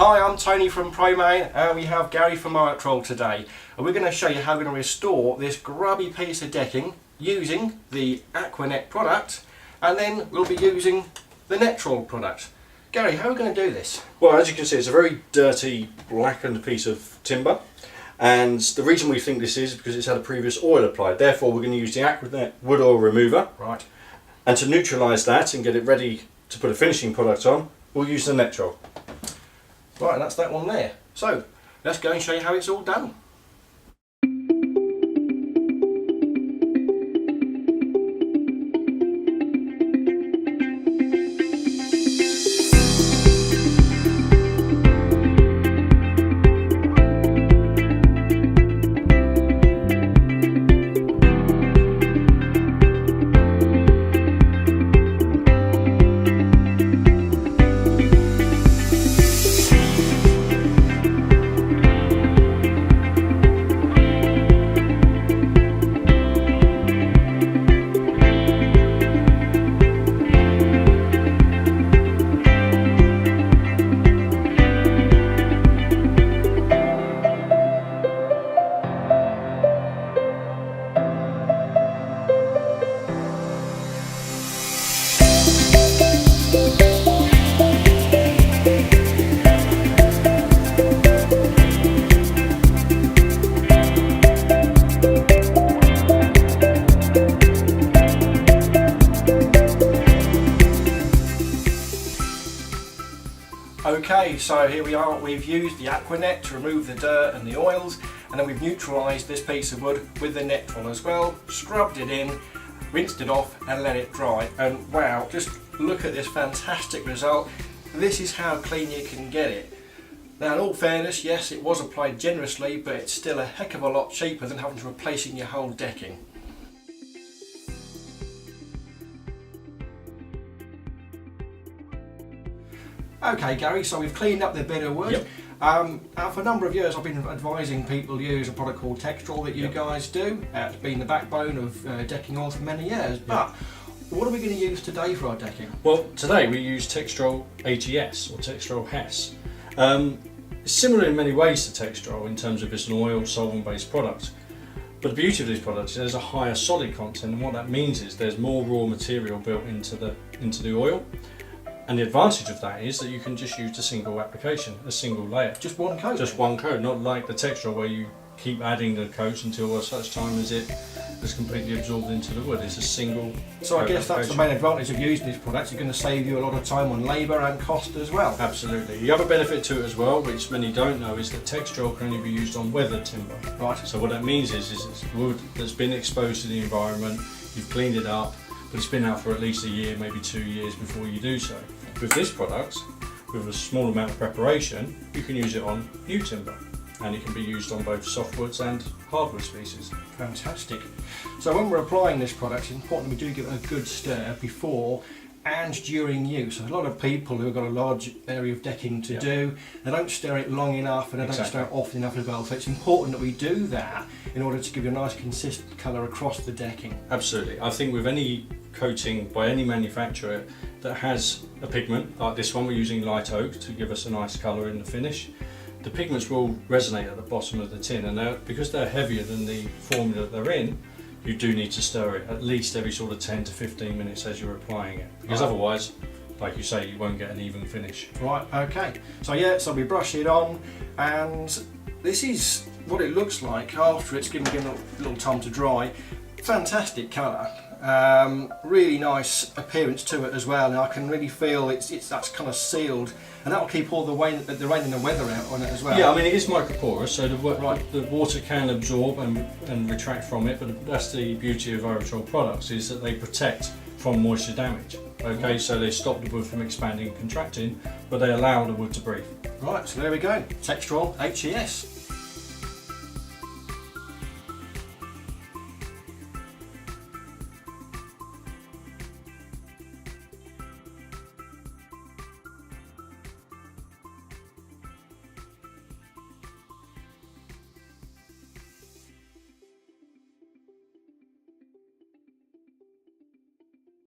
Hi, I'm Tony from Promain and we have Gary from Owatrol today, and we're going to show you how we're going to restore this grubby piece of decking using the Aquanet product, and then we'll be using the Netrol product. Gary, how are we going to do this? Well, as you can see, it's a very dirty, blackened piece of timber, and the reason we think this is because it's had a previous oil applied. Therefore, we're going to use the Aquanet wood oil remover. Right. And to neutralise that and get it ready to put a finishing product on, we'll use the Netrol. Right, and that's that one there. So, let's go and show you how it's all done. Okay, so here we are. We've used the Aquanet to remove the dirt and the oils, and then we've neutralised this piece of wood with the Netrol as well, scrubbed it in, rinsed it off and let it dry, and wow, just look at this fantastic result. This is how clean you can get it. Now, in all fairness, yes, it was applied generously, but it's still a heck of a lot cheaper than having to replacing your whole decking. Okay, Gary, so we've cleaned up the bit of wood. Yep. For a number of years I've been advising people to use a product called Textrol that you guys do. It's been the backbone of decking oil for many years. But what are we going to use today for our decking? Well, today we use Textrol ATS or Textrol HES. It's similar in many ways to Textrol in terms of it's an oil solvent based product. But the beauty of these products is there's a higher solid content, and what that means is there's more raw material built into the oil. And the advantage of that is that you can just use a single application, a single layer. Just one coat? Just one coat, not like the Textrol where you keep adding the coats until such time as it is completely absorbed into the wood. It's a single So I guess that's the main advantage of using these products. It's going to save you a lot of time on labour and cost as well. Absolutely. The other benefit to it as well, which many don't know, is that Textrol can only be used on weathered timber. Right. So what that means is it's wood that's been exposed to the environment, you've cleaned it up, but it's been out for at least a year, maybe 2 years before you do so. With this product, with a small amount of preparation, you can use it on new timber, and it can be used on both softwoods and hardwood species. Fantastic. So when we're applying this product, it's important we do give it a good stir before and during use. A lot of people who have got a large area of decking to do, they don't stir it long enough and they don't stir it often enough as well. So it's important that we do that in order to give you a nice consistent colour across the decking. Absolutely. I think with any coating by any manufacturer that has a pigment, like this one we're using light oak to give us a nice colour in the finish, the pigments will resonate at the bottom of the tin, and because they're heavier than the formula that they're in, you do need to stir it at least every sort of 10 to 15 minutes as you're applying it, because otherwise, like you say, you won't get an even finish. Right, okay. So we brush it on, and this is what it looks like after it's given a little time to dry. Fantastic colour. Really nice appearance to it as well, and I can really feel that's kind of sealed, and that'll keep all the rain and the weather out on it as well. Yeah, I mean it is microporous, so the water can absorb and retract from it, but that's the beauty of Owatrol products, is that they protect from moisture damage. Okay, so they stop the wood from expanding and contracting, but they allow the wood to breathe. Right, so there we go, Textrol HES.